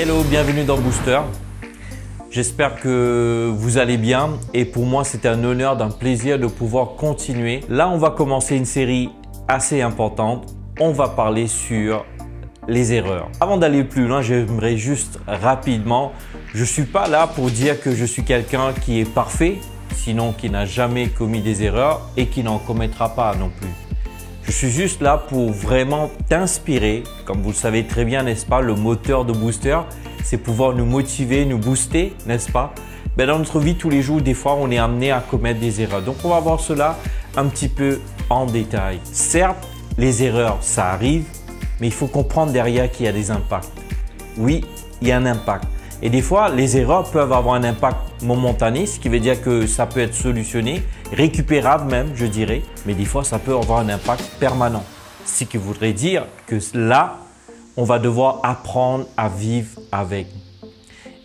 Hello, bienvenue dans Booster. J'espère que vous allez bien et pour moi c'est un honneur, un plaisir de pouvoir continuer. Là on va commencer une série assez importante. On va parler sur les erreurs. Avant d'aller plus loin, j'aimerais juste rapidement, je ne suis pas là pour dire que je suis quelqu'un qui est parfait, sinon qui n'a jamais commis des erreurs et qui n'en commettra pas non plus. Je suis juste là pour vraiment t'inspirer, comme vous le savez très bien, n'est-ce pas, le moteur de Booster, c'est pouvoir nous motiver, nous booster, n'est-ce pas? Ben, dans notre vie, tous les jours, des fois, on est amené à commettre des erreurs. Donc, on va voir cela un petit peu en détail. Certes, les erreurs, ça arrive, mais il faut comprendre derrière qu'il y a des impacts. Oui, il y a un impact. Et des fois, les erreurs peuvent avoir un impact momentané, ce qui veut dire que ça peut être solutionné, récupérable même, je dirais. Mais des fois, ça peut avoir un impact permanent. Ce qui voudrait dire que là, on va devoir apprendre à vivre avec.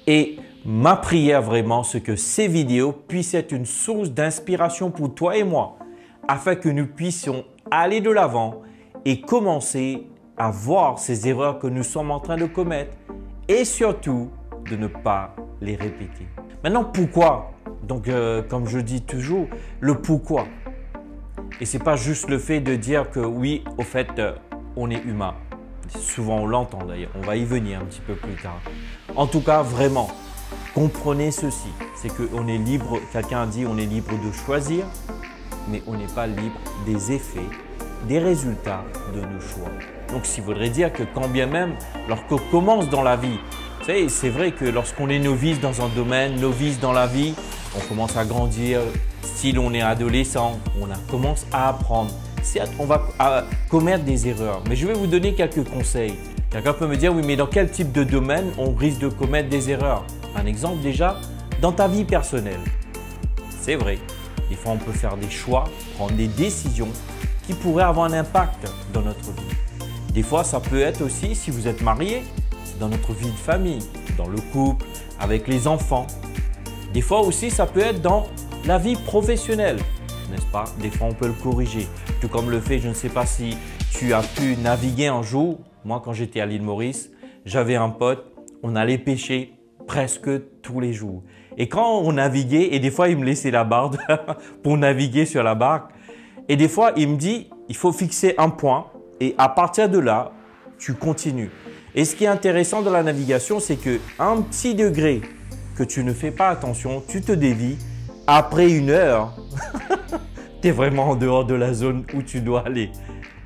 Et ma prière vraiment, c'est que ces vidéos puissent être une source d'inspiration pour toi et moi, afin que nous puissions aller de l'avant et commencer à voir ces erreurs que nous sommes en train de commettre et surtout de ne pas les répéter. Maintenant, pourquoi? Donc, comme je dis toujours, le pourquoi. Et ce n'est pas juste le fait de dire que oui, au fait, on est humain. Souvent, on l'entend d'ailleurs. On va y venir un petit peu plus tard. En tout cas, vraiment, comprenez ceci. C'est qu'on est libre, quelqu'un a dit, on est libre de choisir, mais on n'est pas libre des effets, des résultats de nos choix. Donc, ça voudrait dire que quand bien même, lorsqu'on commence dans la vie, vous savez, c'est vrai que lorsqu'on est novice dans un domaine, novice dans la vie, on commence à grandir, style on est adolescent, on commence à apprendre. Certes, on va commettre des erreurs, mais je vais vous donner quelques conseils. Quelqu'un peut me dire, oui, mais dans quel type de domaine on risque de commettre des erreurs? Un exemple déjà, dans ta vie personnelle. C'est vrai, des fois on peut faire des choix, prendre des décisions qui pourraient avoir un impact dans notre vie. Des fois, ça peut être aussi, si vous êtes marié, dans notre vie de famille, dans le couple, avec les enfants. Des fois aussi, ça peut être dans la vie professionnelle, n'est-ce pas? Des fois, on peut le corriger. Tout comme le fait, je ne sais pas si tu as pu naviguer un jour. Moi, quand j'étais à l'île Maurice, j'avais un pote, on allait pêcher presque tous les jours. Et quand on naviguait, et des fois, il me laissait la barre pour naviguer sur la barque. Et des fois, il me dit, il faut fixer un point et à partir de là, tu continues. Et ce qui est intéressant dans la navigation, c'est qu'un petit degré que tu ne fais pas attention, tu te dévies. Après une heure, tu es vraiment en dehors de la zone où tu dois aller.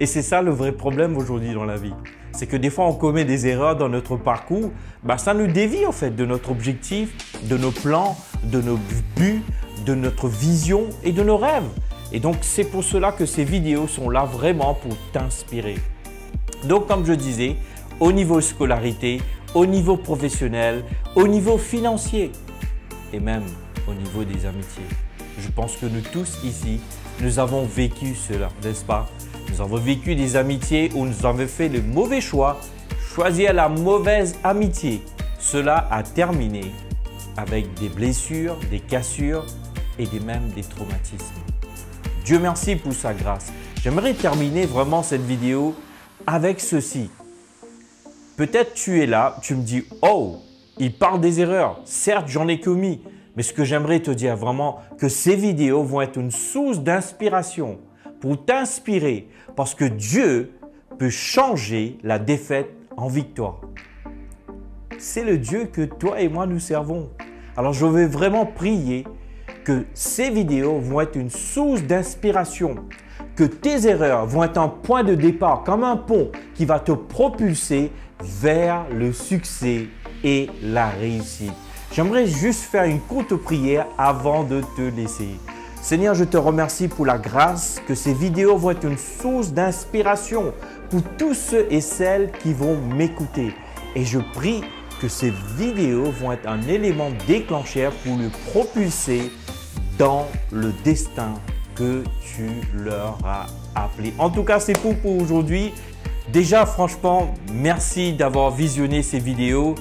Et c'est ça le vrai problème aujourd'hui dans la vie. C'est que des fois, on commet des erreurs dans notre parcours. Ça nous dévie en fait de notre objectif, de nos plans, de nos buts, de notre vision et de nos rêves. Et donc, c'est pour cela que ces vidéos sont là vraiment pour t'inspirer. Donc, comme je disais, au niveau scolarité, au niveau professionnel, au niveau financier et même au niveau des amitiés. Je pense que nous tous ici, nous avons vécu cela, n'est-ce pas? Nous avons vécu des amitiés où nous avons fait le mauvais choix, choisir la mauvaise amitié. Cela a terminé avec des blessures, des cassures et même des traumatismes. Dieu merci pour sa grâce. J'aimerais terminer vraiment cette vidéo avec ceci. Peut-être tu es là, tu me dis « Oh, il parle des erreurs. Certes, j'en ai commis. » Mais ce que j'aimerais te dire vraiment, que ces vidéos vont être une source d'inspiration pour t'inspirer parce que Dieu peut changer la défaite en victoire. C'est le Dieu que toi et moi nous servons. Alors, je vais vraiment prier que ces vidéos vont être une source d'inspiration, que tes erreurs vont être un point de départ comme un pont qui va te propulser vers le succès et la réussite. J'aimerais juste faire une courte prière avant de te laisser. Seigneur, je te remercie pour la grâce que ces vidéos vont être une source d'inspiration pour tous ceux et celles qui vont m'écouter. Et je prie que ces vidéos vont être un élément déclencheur pour le propulser dans le destin que tu leur as appelé. En tout cas, c'est tout pour aujourd'hui. Déjà, franchement, merci d'avoir visionné ces vidéos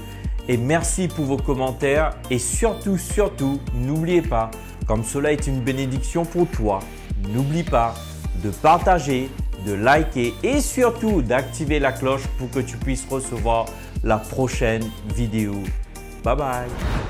et merci pour vos commentaires. Et surtout, n'oubliez pas, comme cela est une bénédiction pour toi, n'oublie pas de partager, de liker et surtout d'activer la cloche pour que tu puisses recevoir la prochaine vidéo. Bye bye.